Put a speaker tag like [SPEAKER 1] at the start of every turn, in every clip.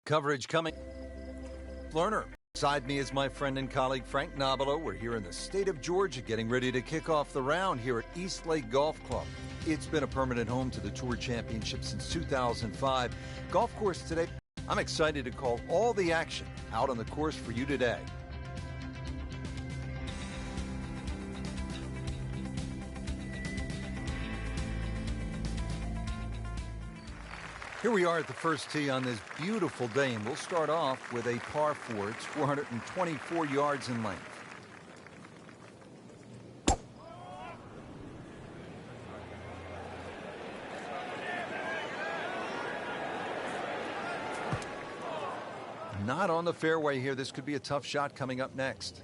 [SPEAKER 1] Coverage coming. Learner. Beside me is my friend and colleague Frank Nobilo. We're here in the state of Georgia getting ready to kick off the round here at East Lake Golf Club. It's been a permanent home to the Tour Championship since 2005. Golf course today. I'm excited to call all the action out on the course for you today. Here we are at the first tee on this beautiful day, and we'll start off with a par 4. It's 424 yards in length. Not on the fairway here. This could be a tough shot coming up next.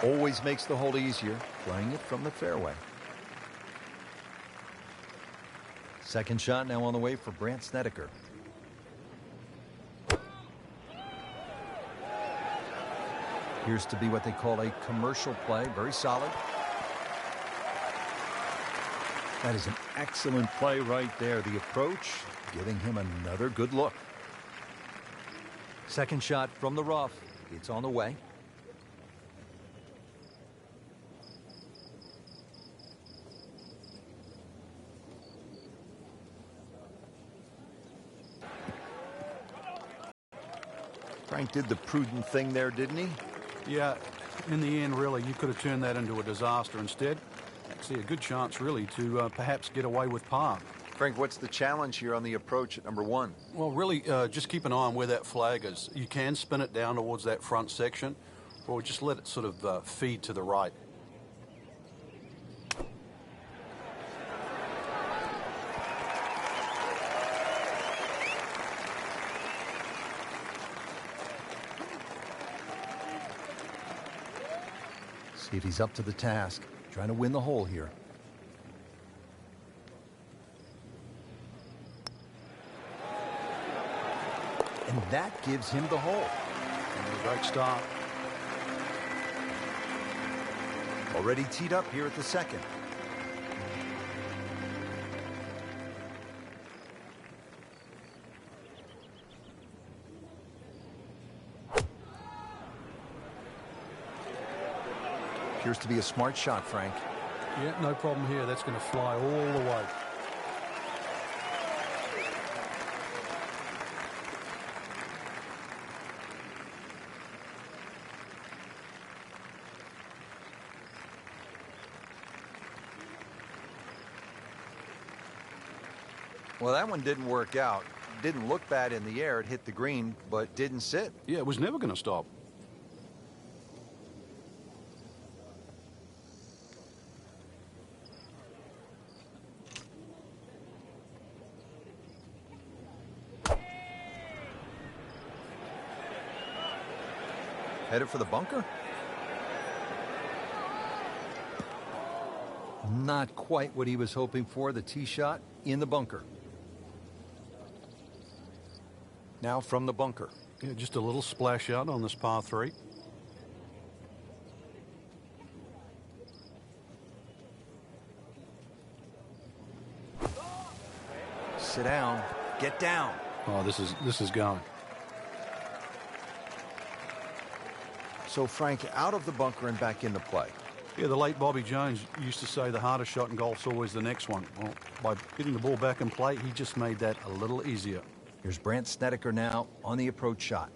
[SPEAKER 1] Always makes the hole easier, playing it from the fairway. Second shot now on the way for Brandt Snedeker. Appears to be what they call a commercial play. Very solid. That is an excellent play right there. The approach giving him another good look. Second shot from the rough. It's on the way. Frank did the prudent thing there, didn't he?
[SPEAKER 2] Yeah, in the end, really, you could have turned that into a disaster. Instead, I see a good chance, really, to perhaps get away with par.
[SPEAKER 1] Frank, what's the challenge here on the approach at number 1?
[SPEAKER 2] Well, really, just keep an eye on where that flag is. You can spin it down towards that front section, or just let it sort of feed to the right.
[SPEAKER 1] See if he's up to the task. Trying to win the hole here. And that gives him the hole.
[SPEAKER 2] Great start.
[SPEAKER 1] Already teed up here at the second. Appears to be a smart shot, Frank.
[SPEAKER 2] Yeah, no problem here. That's going to fly all the way.
[SPEAKER 1] Well, that one didn't work out. Didn't look bad in the air. It hit the green, but didn't sit.
[SPEAKER 2] Yeah, it was never going to stop.
[SPEAKER 1] Headed for the bunker? Not quite what he was hoping for. The tee shot in the bunker. Now from the bunker.
[SPEAKER 2] Yeah, just a little splash out on this par 3.
[SPEAKER 1] Sit down. Get down.
[SPEAKER 2] Oh, this is going.
[SPEAKER 1] So Frank out of the bunker and back into play.
[SPEAKER 2] Yeah, the late Bobby Jones used to say the hardest shot in golf's always the next one. Well, by getting the ball back in play, he just made that a little easier.
[SPEAKER 1] Here's Brandt Snedeker now on the approach shot.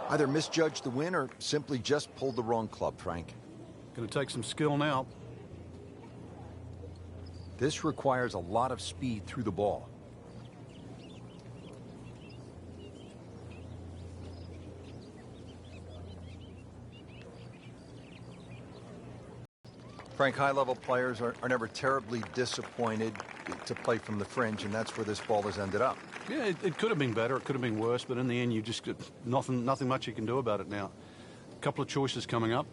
[SPEAKER 1] Either misjudged the win or simply just pulled the wrong club, Frank.
[SPEAKER 2] Going to take some skill now.
[SPEAKER 1] This requires a lot of speed through the ball. Frank, high-level players are never terribly disappointed to play from the fringe, and that's where this ball has ended up.
[SPEAKER 2] Yeah, it could have been better. It could have been worse, but in the end, you just got nothing much you can do about it now. A couple of choices coming up.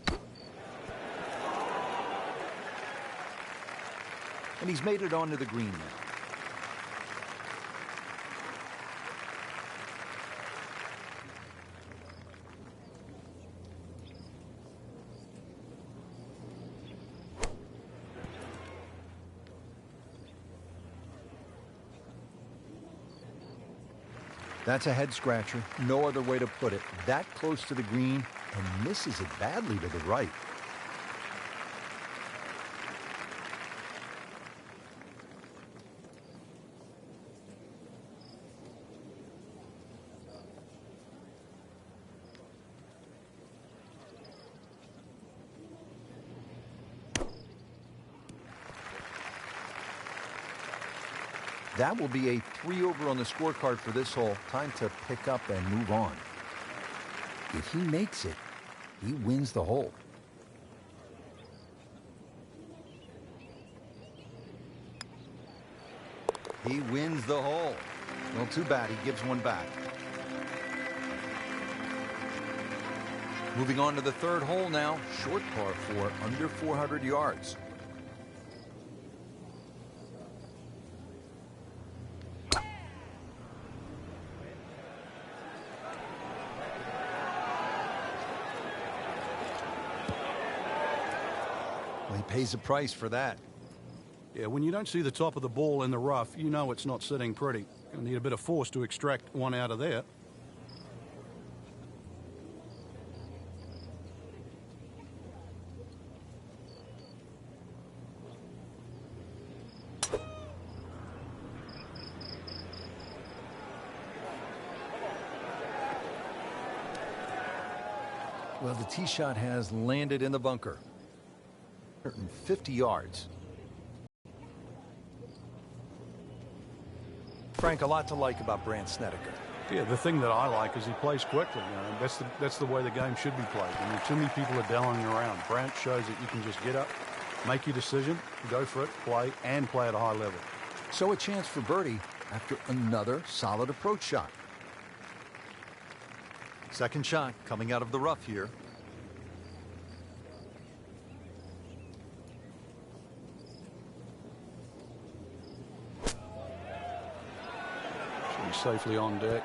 [SPEAKER 1] And he's made it onto the green now. That's a head scratcher. No other way to put it. That close to the green and misses it badly to the right. That will be a 3 over on the scorecard for this hole. Time to pick up and move on. If he makes it, he wins the hole. He wins the hole. Well, too bad. He gives one back. Moving on to the third hole now. Short par 4, under 400 yards. Well, he pays a price for that.
[SPEAKER 2] Yeah, when you don't see the top of the ball in the rough, you know it's not sitting pretty. You'll need a bit of force to extract one out of there.
[SPEAKER 1] Well, the tee shot has landed in the bunker. 150 yards. Frank, a lot to like about Brandt Snedeker.
[SPEAKER 2] Yeah, the thing that I like is he plays quickly. You know, that's the way the game should be played. I mean, too many people are dallying around. Brandt shows that you can just get up, make your decision, go for it, play at a high level.
[SPEAKER 1] So a chance for birdie after another solid approach shot. Second shot coming out of the rough here.
[SPEAKER 2] Should be safely on deck.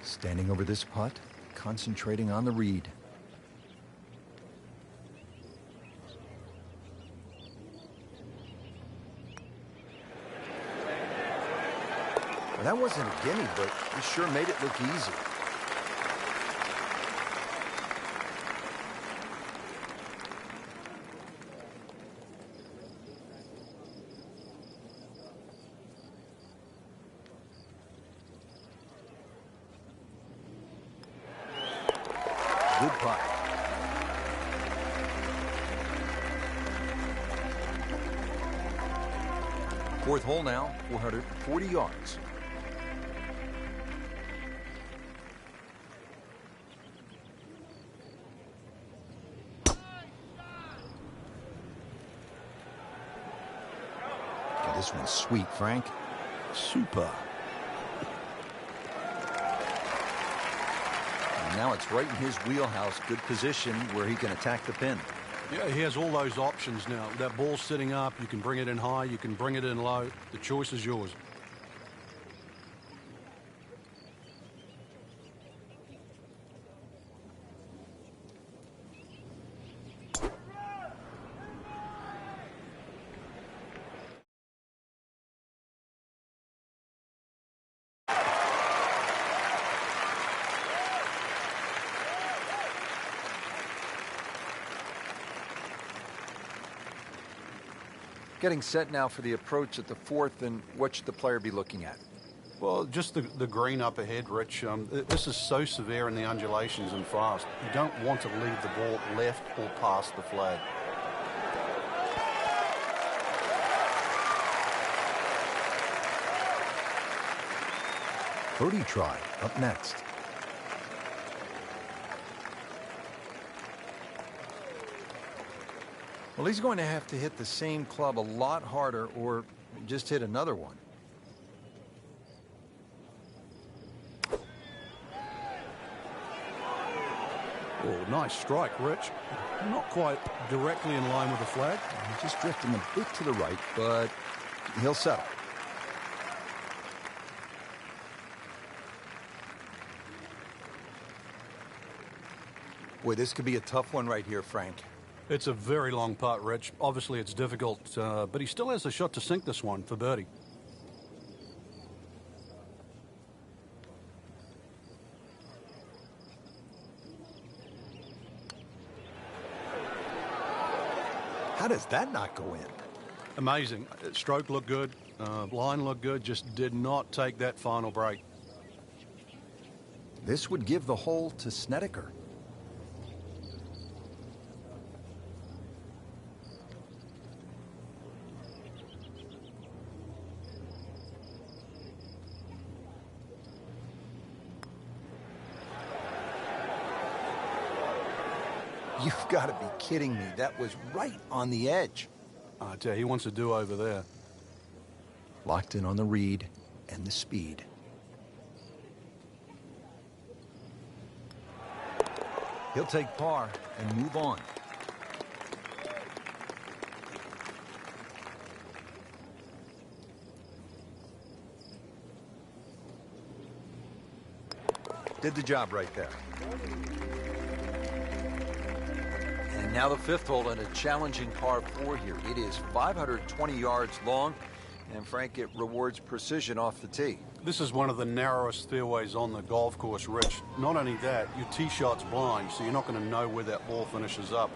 [SPEAKER 1] Standing over this putt, concentrating on the read. Well, that wasn't a gimme, but he sure made it look easy. Good putt. Fourth hole now, 440 yards. Okay, this one's sweet, Frank.
[SPEAKER 2] Super.
[SPEAKER 1] Now it's right in his wheelhouse. Good position where he can attack the pin.
[SPEAKER 2] Yeah, he has all those options now. That ball's sitting up. You can bring it in high. You can bring it in low. The choice is yours.
[SPEAKER 1] Getting set now for the approach at the fourth, and what should the player be looking at?
[SPEAKER 2] Well, just the green up ahead, Rich. This is so severe in the undulations and fast. You don't want to leave the ball left or past the flag.
[SPEAKER 1] birdie try up next. Well, he's going to have to hit the same club a lot harder or just hit another one.
[SPEAKER 2] Oh, nice strike, Rich. Not quite directly in line with the flag.
[SPEAKER 1] He's just drifting a bit to the right, but he'll settle. Boy, this could be a tough one right here, Frank.
[SPEAKER 2] It's a very long putt, Rich. Obviously, it's difficult, but he still has a shot to sink this one for birdie.
[SPEAKER 1] How does that not go in?
[SPEAKER 2] Amazing. Stroke looked good. Line looked good. Just did not take that final break.
[SPEAKER 1] This would give the hole to Snedeker. You've got to be kidding me. That was right on the edge.
[SPEAKER 2] I tell you, he wants to do over there.
[SPEAKER 1] Locked in on the read and the speed. He'll take par and move on. Did the job right there. And now the fifth hole in a challenging par 4 here. It is 520 yards long, and Frank, it rewards precision off the tee.
[SPEAKER 2] This is one of the narrowest fairways on the golf course, Rich. Not only that, your tee shot's blind, so you're not going to know where that ball finishes up.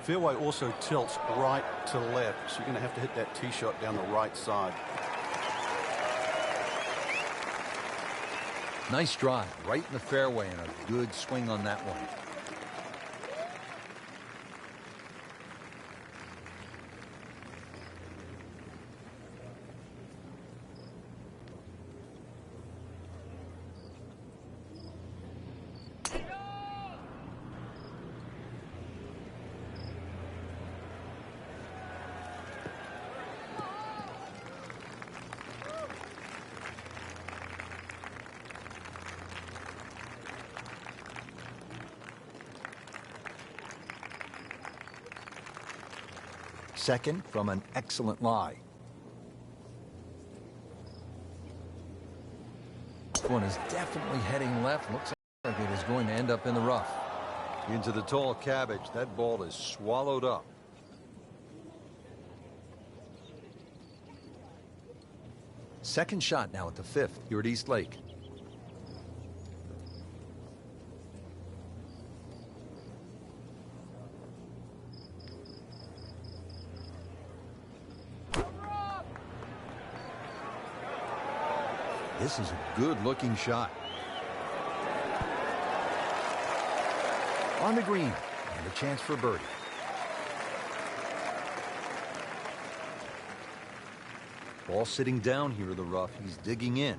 [SPEAKER 2] Fairway also tilts right to left, so you're going to have to hit that tee shot down the right side.
[SPEAKER 1] Nice drive, right in the fairway, and a good swing on that one. Second from an excellent lie. This one is definitely heading left. Looks like it is going to end up in the rough. Into the tall cabbage. That ball is swallowed up. Second shot now at the fifth here at East Lake. This is a good-looking shot. On the green, and a chance for birdie. Ball sitting down here in the rough. He's digging in.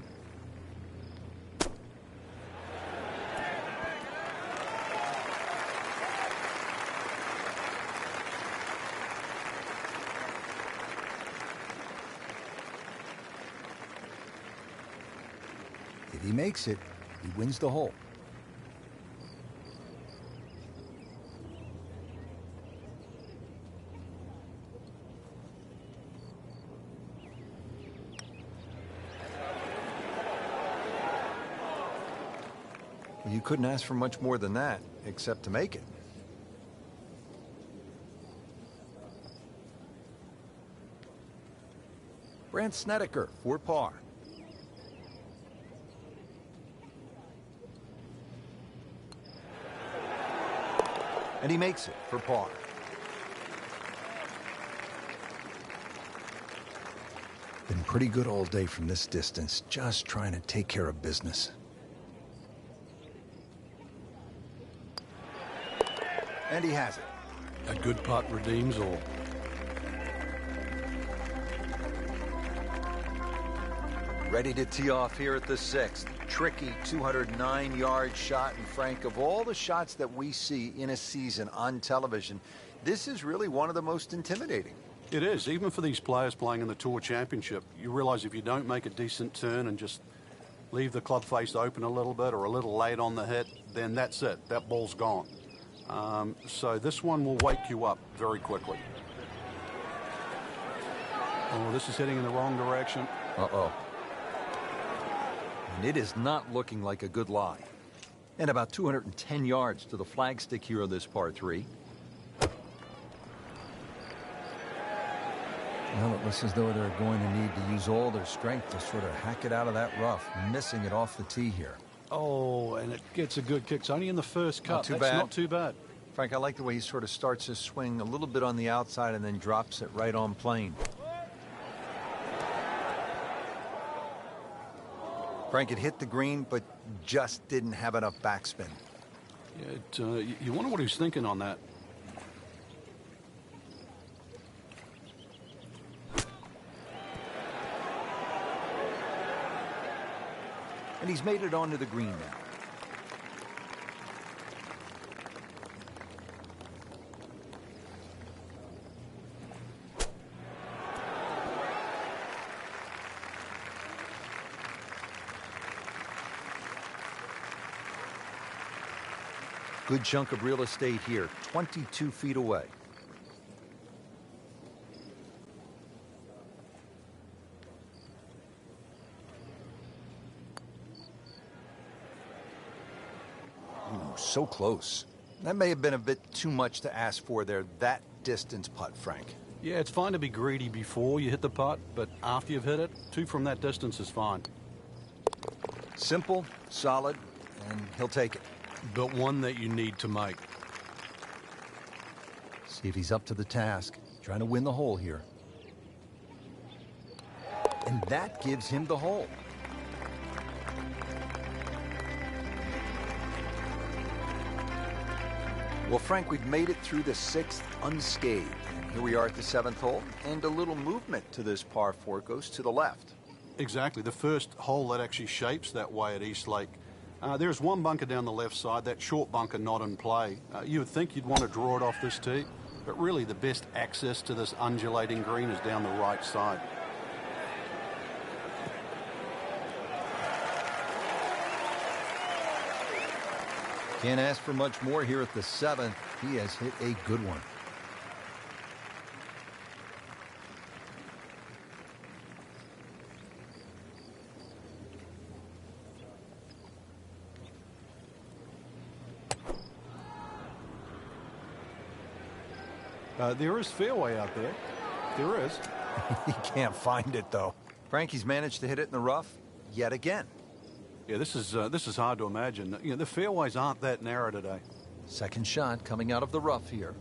[SPEAKER 1] If he makes it, he wins the hole. You couldn't ask for much more than that, except to make it. Brandt Snedeker for par. And he makes it for par. Been pretty good all day from this distance, just trying to take care of business. And he has it.
[SPEAKER 2] A good putt redeems all.
[SPEAKER 1] Ready to tee off here at the 6th. Tricky 209-yard shot. And Frank, of all the shots that we see in a season on television, this is really one of the most intimidating.
[SPEAKER 2] It is, even for these players playing in the Tour Championship. You realize if you don't make a decent turn and just leave the club face open a little bit or a little late on the hit, then that's it. That ball's gone. So this one will wake you up very quickly. Oh, this is hitting in the wrong direction.
[SPEAKER 1] Uh-oh. And it is not looking like a good lie. And about 210 yards to the flagstick here on this par 3. Well, it looks as though they're going to need to use all their strength to sort of hack it out of that rough, missing it off the tee here.
[SPEAKER 2] Oh, and it gets a good kick. It's only in the first cut.
[SPEAKER 1] That's
[SPEAKER 2] not too bad.
[SPEAKER 1] Frank, I like the way he sort of starts his swing a little bit on the outside and then drops it right on plane. Frank, it hit the green, but just didn't have enough backspin.
[SPEAKER 2] Yeah, you wonder what he's thinking on that.
[SPEAKER 1] And he's made it onto the green now. Good chunk of real estate here, 22 feet away. So close. That may have been a bit too much to ask for there, that distance putt, Frank.
[SPEAKER 2] Yeah, it's fine to be greedy before you hit the putt, but after you've hit it, 2 from that distance is fine.
[SPEAKER 1] Simple, solid, and he'll take it.
[SPEAKER 2] But one that you need to make.
[SPEAKER 1] See if he's up to the task, trying to win the hole here. And that gives him the hole. Well, Frank, we've made it through the 6th unscathed. And here we are at the 7th hole, and a little movement to this par 4 goes to the left.
[SPEAKER 2] Exactly. The first hole that actually shapes that way at East Lake. There's one bunker down the left side, that short bunker not in play. You would think you'd want to draw it off this tee, but really the best access to this undulating green is down the right side.
[SPEAKER 1] Can't ask for much more here at the 7th. He has hit a good one.
[SPEAKER 2] There is fairway out there. There is.
[SPEAKER 1] He can't find it, though. Frankie's managed to hit it in the rough yet again.
[SPEAKER 2] Yeah, this is hard to imagine. You know, the fairways aren't that narrow today.
[SPEAKER 1] Second shot coming out of the rough here.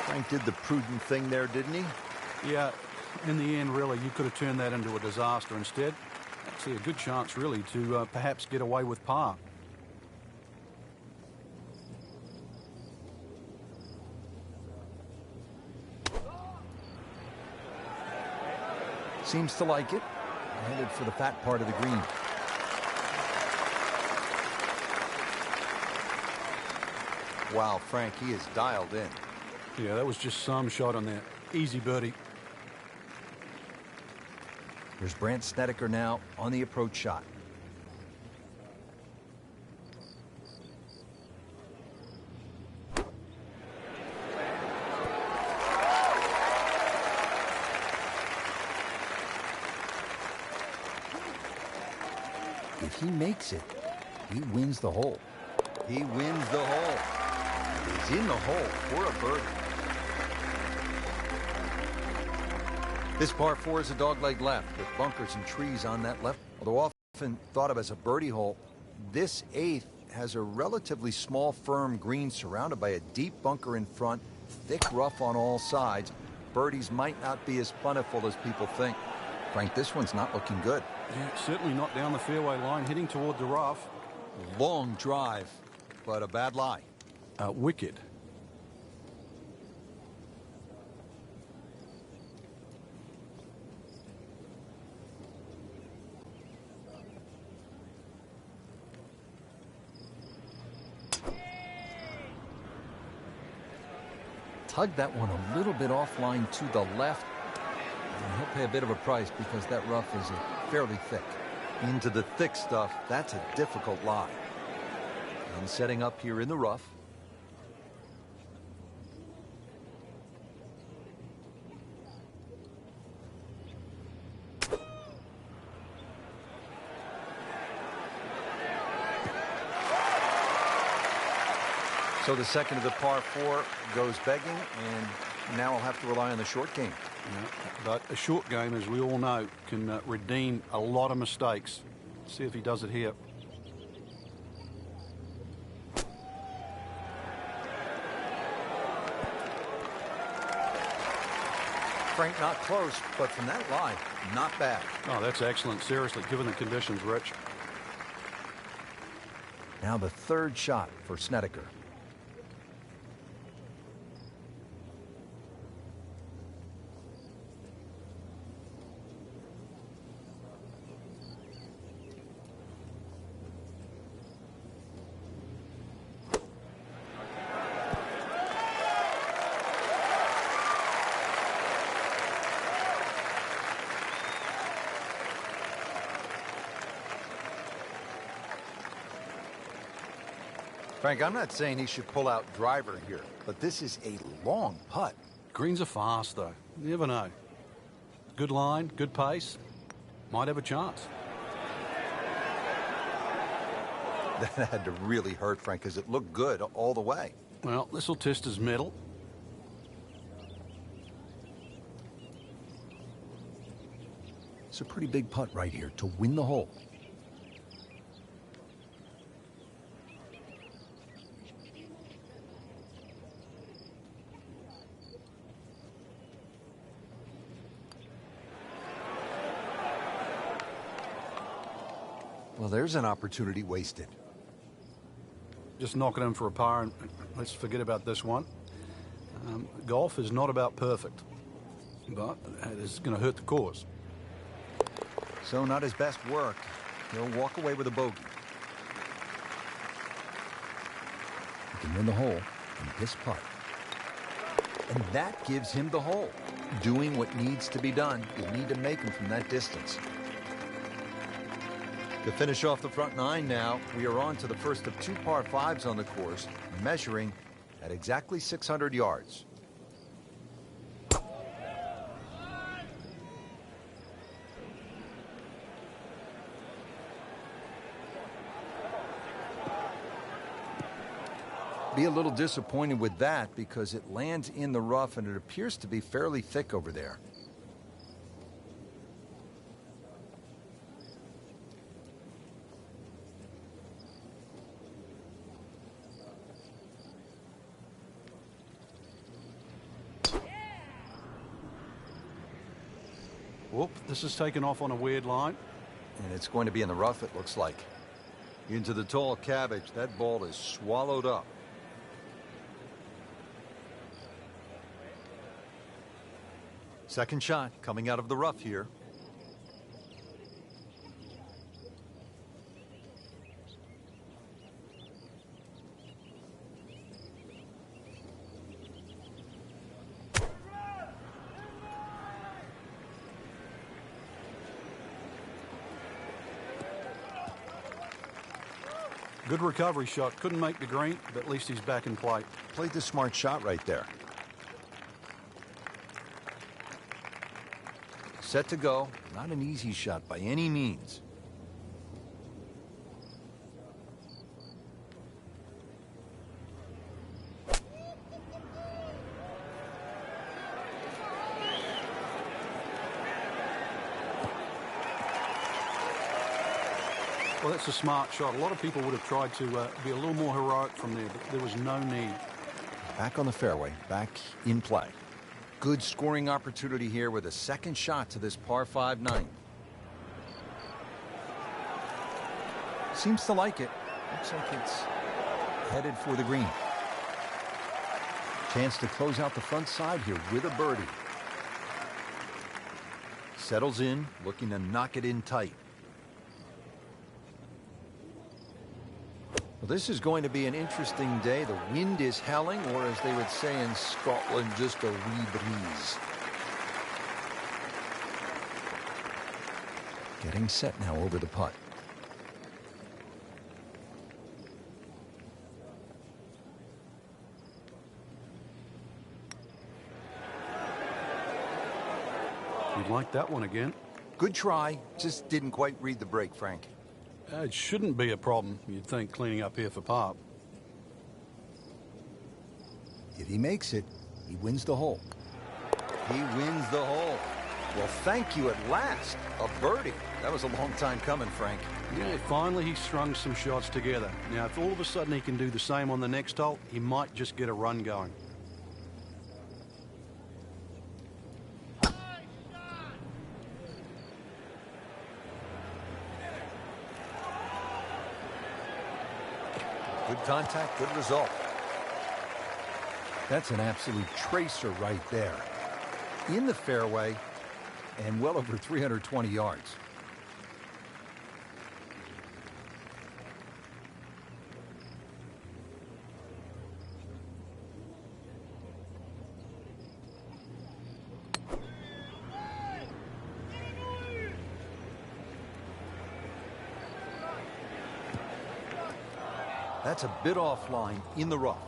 [SPEAKER 1] Frank did the prudent thing there, didn't he?
[SPEAKER 2] Yeah, in the end, really, you could have turned that into a disaster. Instead, actually a good chance, really, to perhaps get away with par.
[SPEAKER 1] Seems to like it. Headed for the fat part of the green. Wow, Frank, he is dialed in.
[SPEAKER 2] Yeah, that was just some shot on there. Easy birdie.
[SPEAKER 1] There's Brandt Snedeker now on the approach shot. If he makes it, he wins the hole. He wins the hole. He's in the hole for a birdie. This par 4 is a dogleg left with bunkers and trees on that left. Although often thought of as a birdie hole, this 8th has a relatively small, firm green surrounded by a deep bunker in front, thick rough on all sides. birdies might not be as plentiful as people think. Frank, this one's not looking good.
[SPEAKER 2] Yeah, certainly not down the fairway line, heading toward the rough.
[SPEAKER 1] Long drive, but a bad lie.
[SPEAKER 2] Wicked.
[SPEAKER 1] Tug that one a little bit offline to the left. And he'll pay a bit of a price because that rough is fairly thick. Into the thick stuff, that's a difficult lie. And setting up here in the rough. So the second of the par 4 goes begging, and now I'll have to rely on the short game.
[SPEAKER 2] Yeah, but a short game, as we all know, can redeem a lot of mistakes. See if he does it here.
[SPEAKER 1] Frank, not close, but from that lie, not bad.
[SPEAKER 2] Oh, that's excellent. Seriously, given the conditions, Rich.
[SPEAKER 1] Now the third shot for Snedeker. Frank, I'm not saying he should pull out driver here, but this is a long putt.
[SPEAKER 2] Greens are fast, though. You never know. Good line, good pace. Might have a chance.
[SPEAKER 1] That had to really hurt, Frank, because it looked good all the way.
[SPEAKER 2] Well, this will test his mettle.
[SPEAKER 1] It's a pretty big putt right here to win the hole. Well, there's an opportunity wasted.
[SPEAKER 2] Just knock it in for a par, and let's forget about this one. Golf is not about perfect, but it is going to hurt the cause.
[SPEAKER 1] So not his best work. He'll walk away with a bogey. He can win the hole in this putt. And that gives him the hole. Doing what needs to be done. You need to make him from that distance. To finish off the front nine now, we are on to the first of 2 par 5s on the course, measuring at exactly 600 yards. Be a little disappointed with that because it lands in the rough and it appears to be fairly thick over there.
[SPEAKER 2] Whoop, this is taken off on a weird line.
[SPEAKER 1] And it's going to be in the rough, it looks like. Into the tall cabbage. That ball is swallowed up. Second shot coming out of the rough here.
[SPEAKER 2] Good recovery shot. Couldn't make the green, but at least he's back in play.
[SPEAKER 1] Played the smart shot right there. Set to go. Not an easy shot by any means.
[SPEAKER 2] Well, that's a smart shot. A lot of people would have tried to be a little more heroic from there, but there was no need.
[SPEAKER 1] Back on the fairway, back in play. Good scoring opportunity here with a second shot to this par 5 9. Seems to like it. Looks like it's headed for the green. Chance to close out the front side here with a birdie. Settles in, looking to knock it in tight. Well, this is going to be an interesting day. The wind is howling, or as they would say in Scotland, just a wee breeze. Getting set now over the putt.
[SPEAKER 2] You'd like that one again.
[SPEAKER 1] Good try. Just didn't quite read the break, Frank.
[SPEAKER 2] It shouldn't be a problem, you'd think, cleaning up here for par.
[SPEAKER 1] If he makes it, he wins the hole. He wins the hole. Well, thank you at last. A birdie. That was a long time coming, Frank.
[SPEAKER 2] Yeah, finally he strung some shots together. Now, if all of a sudden he can do the same on the next hole, he might just get a run going.
[SPEAKER 1] Good contact, good result. That's an absolute tracer right there. In the fairway and well over 320 yards. That's a bit offline in the rough.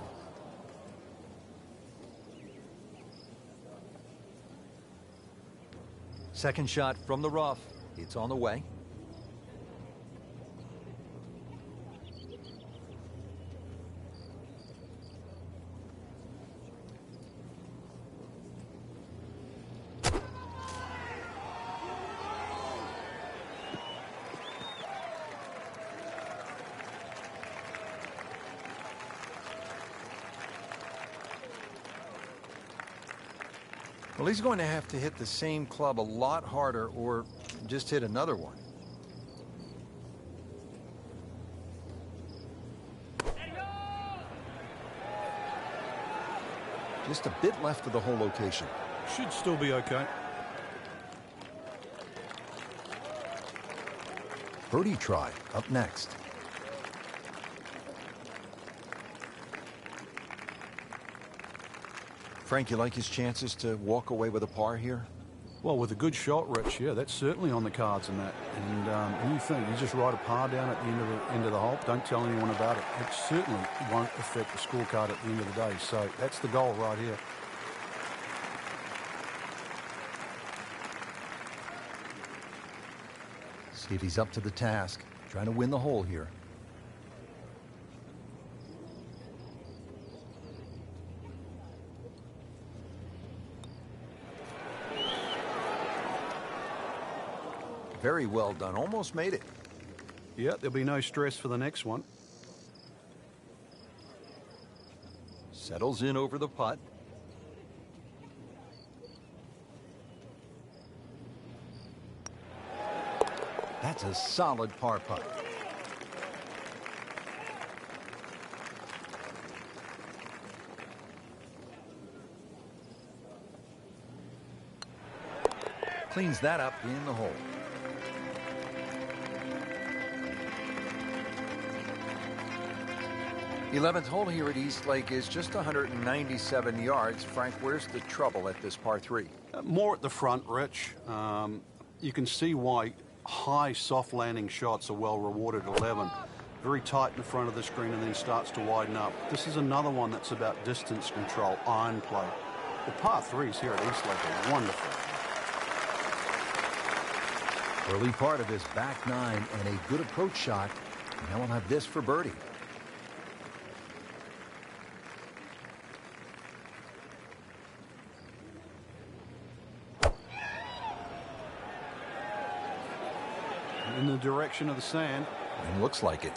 [SPEAKER 1] Second shot from the rough. It's on the way. Well, he's going to have to hit the same club a lot harder or just hit another one. Just a bit left of the hole location.
[SPEAKER 2] Should still be okay.
[SPEAKER 1] Birdie try up next. Frank, you like his chances to walk away with a par here?
[SPEAKER 2] Well, with a good shot, Rich, yeah, that's certainly on the cards in that. And you think you just write a par down at the end of the hole, don't tell anyone about it. It certainly won't affect the scorecard at the end of the day. So that's the goal right here.
[SPEAKER 1] See if he's up to the task. Trying to win the hole here. Very well done. Almost made it.
[SPEAKER 2] Yeah, there'll be no stress for the next one.
[SPEAKER 1] Settles in over the putt. That's a solid par putt. Cleans that up in the hole. 11th hole here at East Lake is just 197 yards. Frank, where's the trouble at this par 3?
[SPEAKER 2] More at the front, Rich. You can see why high soft landing shots are well rewarded at 11. Very tight in the front of the screen and then starts to widen up. This is another one that's about distance control, iron play. The par 3s here at East Lake are wonderful.
[SPEAKER 1] Early part of his back nine and a good approach shot. Now we'll have this for birdie.
[SPEAKER 2] In the direction of the sand.
[SPEAKER 1] And looks like it.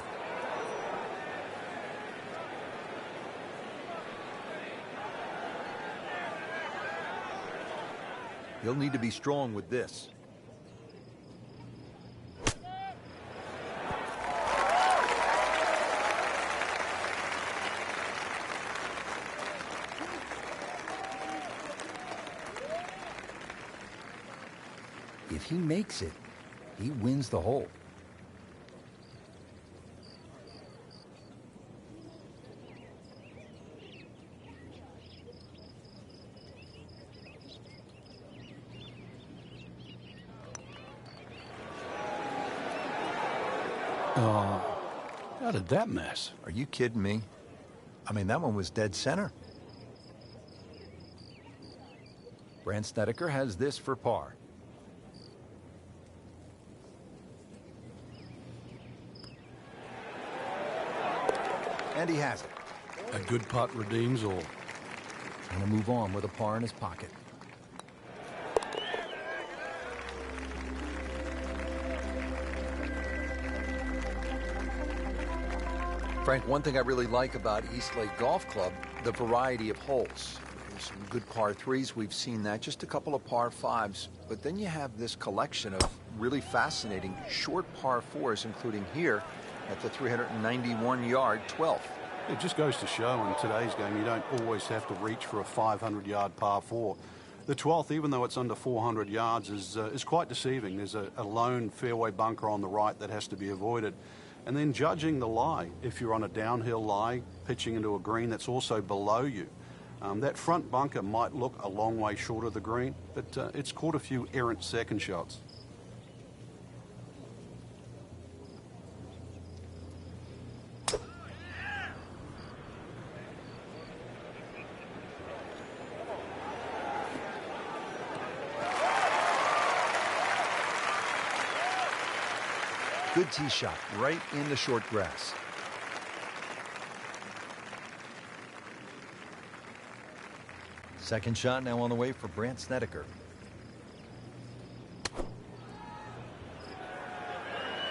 [SPEAKER 1] He'll need to be strong with this. If he makes it, he wins the hole.
[SPEAKER 2] How did that miss?
[SPEAKER 1] Are you kidding me? I mean, that one was dead center. Brandt Snedeker has this for par. And he has it.
[SPEAKER 2] A good putt redeems all.
[SPEAKER 1] Trying to move on with a par in his pocket. Frank, one thing I really like about East Lake Golf Club, the variety of holes. There's some good par threes, we've seen that, just a couple of par fives. But then you have this collection of really fascinating short par fours, including here at the 391-yard 12th.
[SPEAKER 2] It just goes to show in today's game you don't always have to reach for a 500-yard par four. The 12th, even though it's under 400 yards, is quite deceiving. There's a lone fairway bunker on the right that has to be avoided. And then judging the lie, if you're on a downhill lie, pitching into a green that's also below you. That front bunker might look a long way short of the green, but it's caught a few errant second shots.
[SPEAKER 1] Good tee shot right in the short grass. Second shot now on the way for Brandt Snedeker.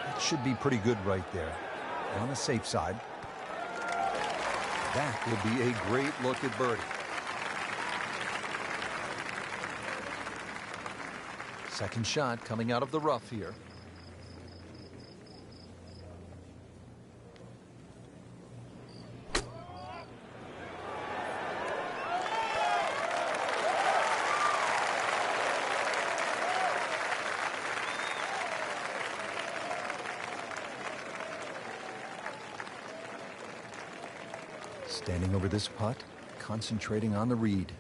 [SPEAKER 1] That should be pretty good right there. On the safe side. That will be a great look at birdie. Second shot coming out of the rough here. Standing over this putt, concentrating on the read.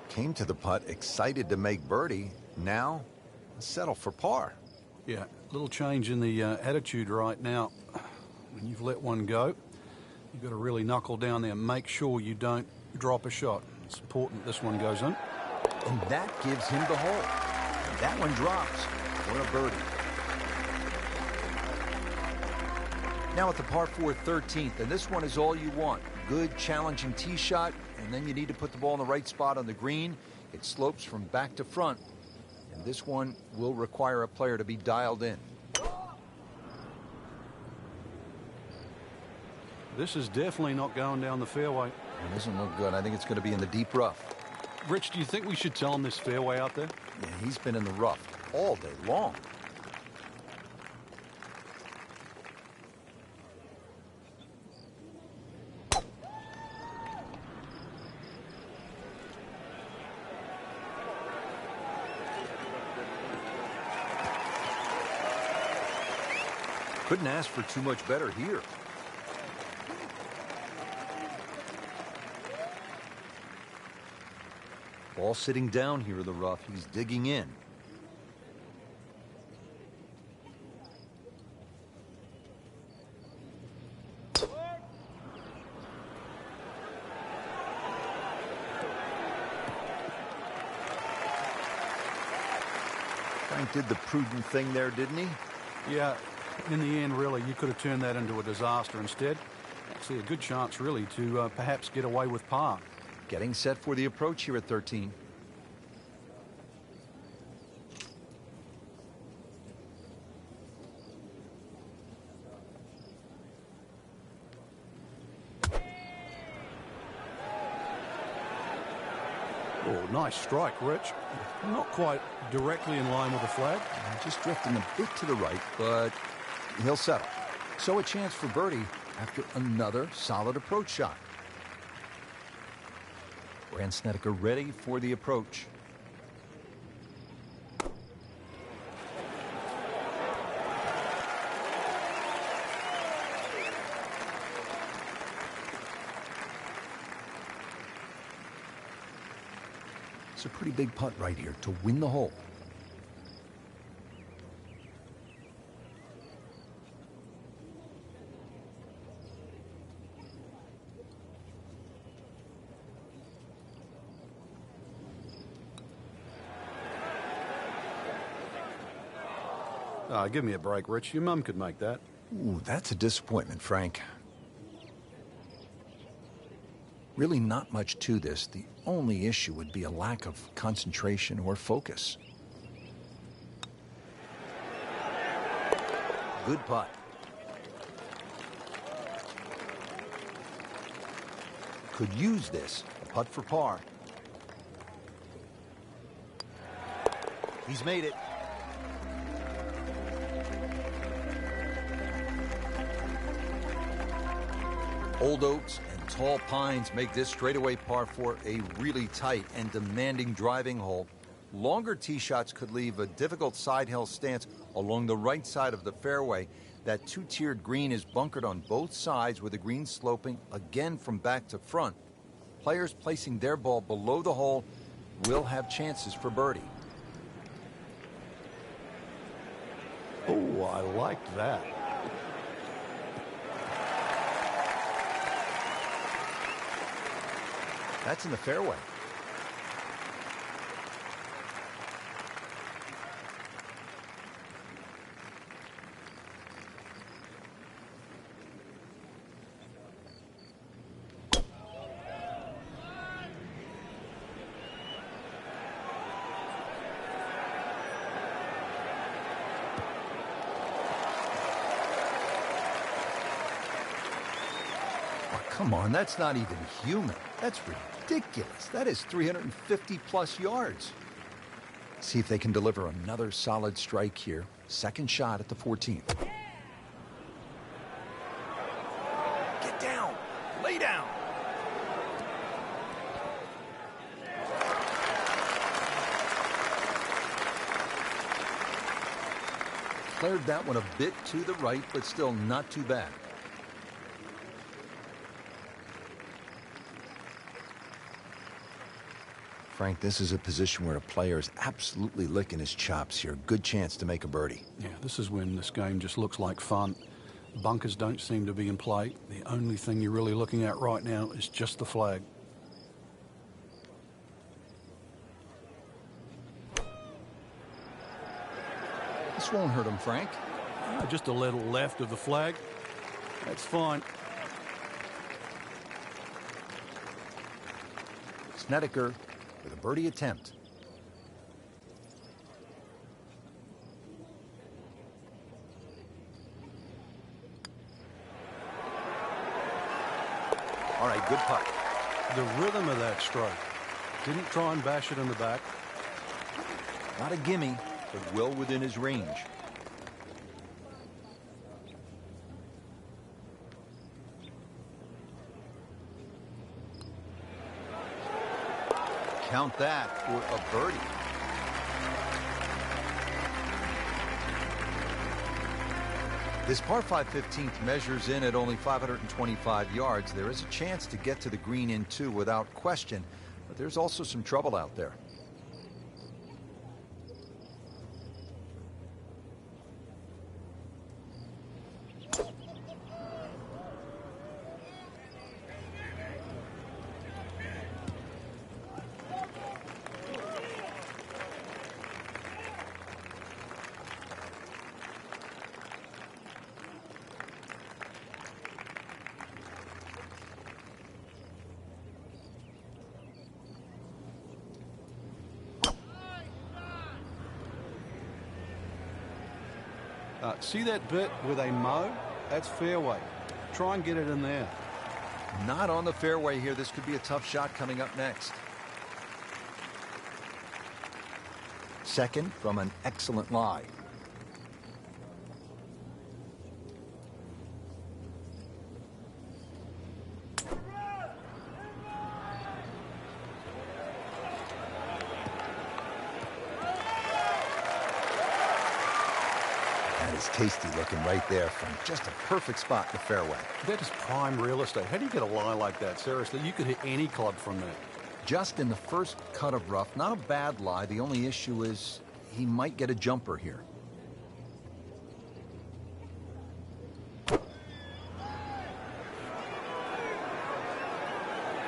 [SPEAKER 1] Came to the putt excited to make birdie. Now, settle for par.
[SPEAKER 2] Yeah, a little change in the attitude right now. When you've let one go, you've got to really knuckle down there and make sure you don't drop a shot. It's important this one goes in.
[SPEAKER 1] And that gives him the hole. And that one drops. For a birdie. Now at the par 4 13th, and this one is all you want. Good, challenging tee shot, and then you need to put the ball in the right spot on the green. It slopes from back to front, and this one will require a player to be dialed in.
[SPEAKER 2] This is definitely not going down the fairway.
[SPEAKER 1] It doesn't look good. I think it's going to be in the deep rough.
[SPEAKER 2] Rich, do you think we should tell him this fairway out there?
[SPEAKER 1] Yeah, he's been in the rough all day long. Couldn't ask for too much better here. Ball sitting down here in the rough. He's digging in. Frank did the prudent thing there, didn't he?
[SPEAKER 2] Yeah, in the end, really, you could have turned that into a disaster instead. Actually, a good chance, really, to perhaps get away with par.
[SPEAKER 1] Getting set for the approach here at 13.
[SPEAKER 2] Nice strike, Rich. Not quite directly in line with the flag.
[SPEAKER 1] Just drifting a bit to the right, but he'll settle. So a chance for birdie after another solid approach shot. Brandt Snedeker ready for the approach. It's a pretty big putt right here to win the hole.
[SPEAKER 2] Give me a break, Rich. Your mum could make that.
[SPEAKER 1] Ooh, that's a disappointment, Frank. Really not much to this. The only issue would be a lack of concentration or focus. Good putt. Could use this. A putt for par. He's made it. Old oaks and tall pines make this straightaway par 4 a really tight and demanding driving hole. Longer tee shots could leave a difficult side hill stance along the right side of the fairway. That two-tiered green is bunkered on both sides with the green sloping again from back to front. Players placing their ball below the hole will have chances for birdie.
[SPEAKER 2] Oh, I like that.
[SPEAKER 1] That's in the fairway. Oh, come on, that's not even human. That's ridiculous. That is 350-plus yards. See if they can deliver another solid strike here. Second shot at the 14th. Get down. Lay down. Cleared that one a bit to the right, but still not too bad. Frank, this is a position where a player is absolutely licking his chops here. Good chance to make a birdie.
[SPEAKER 2] Yeah, this is when this game just looks like fun. Bunkers don't seem to be in play. The only thing you're really looking at right now is just the flag.
[SPEAKER 1] This won't hurt him, Frank.
[SPEAKER 2] Just a little left of the flag. That's fine.
[SPEAKER 1] Snedeker with a birdie attempt. All right, good putt.
[SPEAKER 2] The rhythm of that stroke. Didn't try and bash it in the back.
[SPEAKER 1] Not a gimme, but well within his range. Count that for a birdie. This par 5 15th measures in at only 525 yards. There is a chance to get to the green in two without question, but there's also some trouble out there.
[SPEAKER 2] See that bit with a mow? That's fairway. Try and get it in there.
[SPEAKER 1] Not on the fairway here. This could be a tough shot coming up next. Second from an excellent lie. That is tasty looking right there from just a perfect spot in the fairway.
[SPEAKER 2] That is prime real estate. How do you get a lie like that? Seriously, you could hit any club from there.
[SPEAKER 1] Just in the first cut of rough, not a bad lie. The only issue is he might get a jumper here.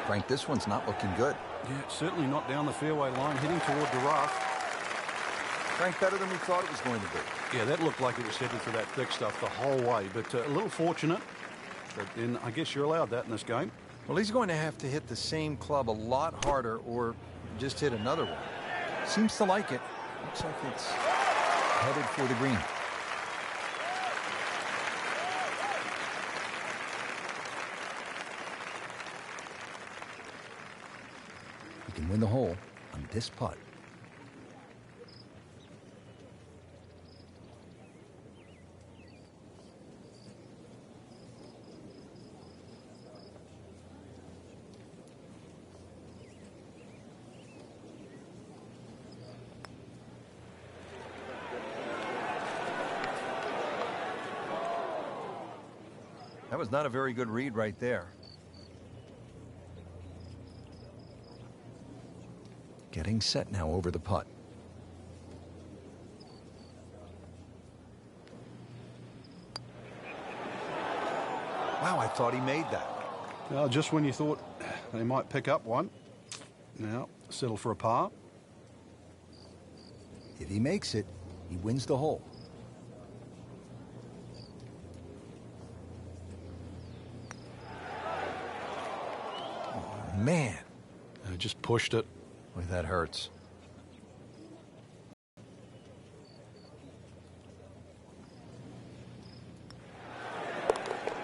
[SPEAKER 1] Frank, this one's not looking good.
[SPEAKER 2] Yeah, certainly not down the fairway line, heading toward the rough.
[SPEAKER 1] Frank, better than we thought it was going to be.
[SPEAKER 2] Yeah, that looked like it was heading for that thick stuff the whole way, but a little fortunate. But then I guess you're allowed that in this game.
[SPEAKER 1] Well, he's going to have to hit the same club a lot harder or just hit another one. Seems to like it. Looks like it's headed for the green. He can win the hole on this putt. That was not a very good read right there. Getting set now over the putt. Wow, I thought he made that.
[SPEAKER 2] Well, just when you thought they might pick up one, now settle for a par.
[SPEAKER 1] If he makes it, he wins the hole. Man,
[SPEAKER 2] I just pushed it.
[SPEAKER 1] boy, that hurts.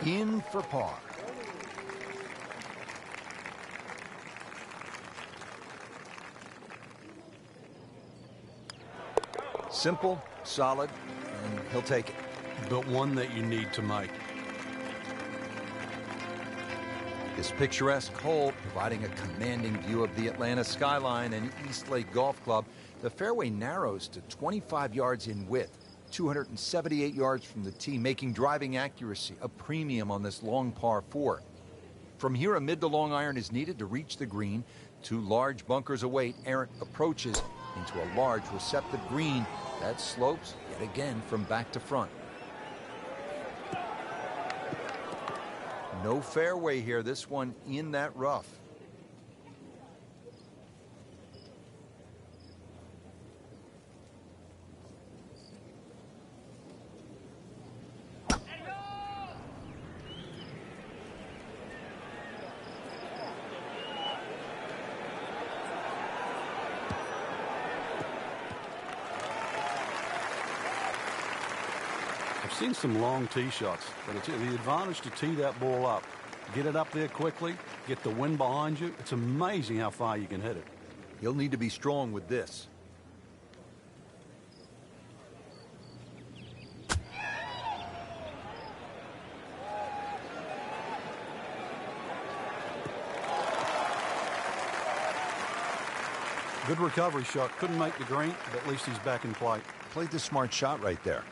[SPEAKER 1] In for par. Simple, solid, and he'll take it.
[SPEAKER 2] But one that you need to make.
[SPEAKER 1] This picturesque hole providing a commanding view of the Atlanta skyline and East Lake Golf Club. The fairway narrows to 25 yards in width, 278 yards from the tee, making driving accuracy a premium on this long par 4. From here, a mid to long iron is needed to reach the green. Two large bunkers await. Errant approaches into a large receptive green that slopes yet again from back to front. No fairway here. This one in that rough.
[SPEAKER 2] I've seen some long tee shots, but it's the advantage to tee that ball up. Get it up there quickly, get the wind behind you. It's amazing how far you can hit it.
[SPEAKER 1] He'll need to be strong with this.
[SPEAKER 2] Good recovery shot. Couldn't make the green, but at least he's back in play.
[SPEAKER 1] Played the smart shot right there.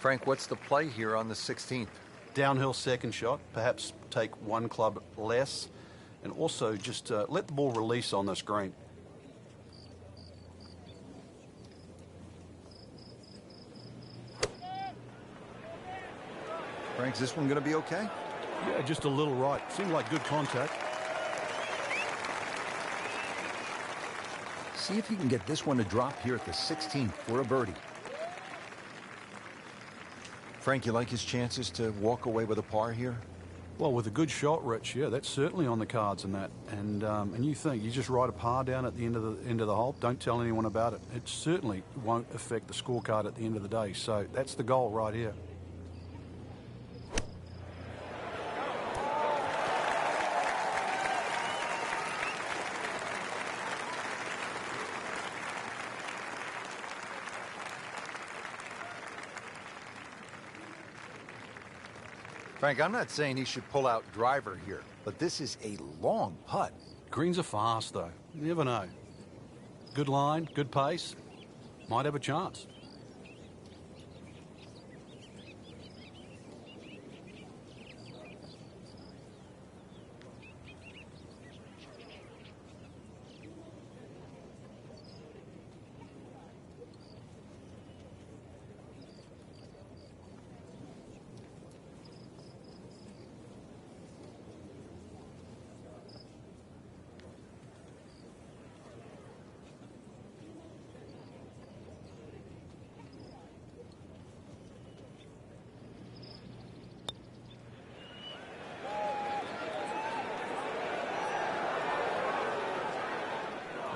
[SPEAKER 1] Frank, what's the play here on the 16th?
[SPEAKER 2] Downhill second shot, perhaps take one club less, and also just let the ball release on this green.
[SPEAKER 1] Frank, is this one going to be okay?
[SPEAKER 2] Yeah, just a little right. Seemed like good contact.
[SPEAKER 1] See if he can get this one to drop here at the 16th for a birdie. Frank, you like his chances to walk away with a par here?
[SPEAKER 2] Well, with a good shot, Rich, yeah, that's certainly on the cards in that. And you think you just write a par down at the end of the hole. Don't tell anyone about it. It certainly won't affect the scorecard at the end of the day. So that's the goal right here.
[SPEAKER 1] Frank, I'm not saying he should pull out driver here, but this is a long putt.
[SPEAKER 2] Greens are fast, though. You never know. Good line, good pace. Might have a chance.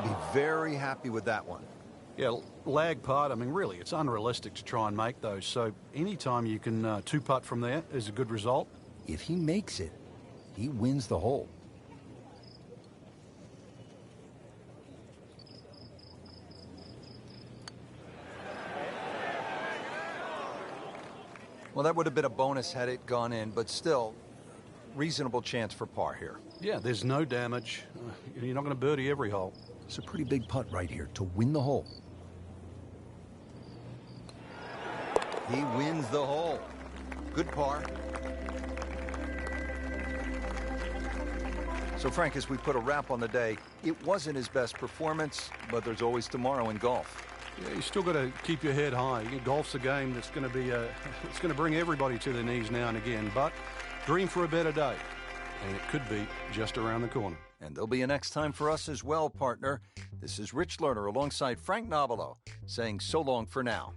[SPEAKER 1] Be very happy with that one.
[SPEAKER 2] Yeah, lag putt, I mean, really, it's unrealistic to try and make those. So anytime you can two-putt from there is a good result.
[SPEAKER 1] If he makes it, he wins the hole. Well, that would have been a bonus had it gone in, but still, reasonable chance for par here.
[SPEAKER 2] Yeah, there's no damage. You're not going to birdie every hole.
[SPEAKER 1] It's a pretty big putt right here to win the hole. He wins the hole. Good par. So, Frank, as we put a wrap on the day, it wasn't his best performance, but there's always tomorrow in golf.
[SPEAKER 2] Yeah, you still got to keep your head high. Golf's a game that's going to be, it's going to bring everybody to their knees now and again, but dream for a better day, and it could be just around the corner.
[SPEAKER 1] And there'll be a next time for us as well, partner. This is Rich Lerner alongside Frank Nobilo saying so long for now.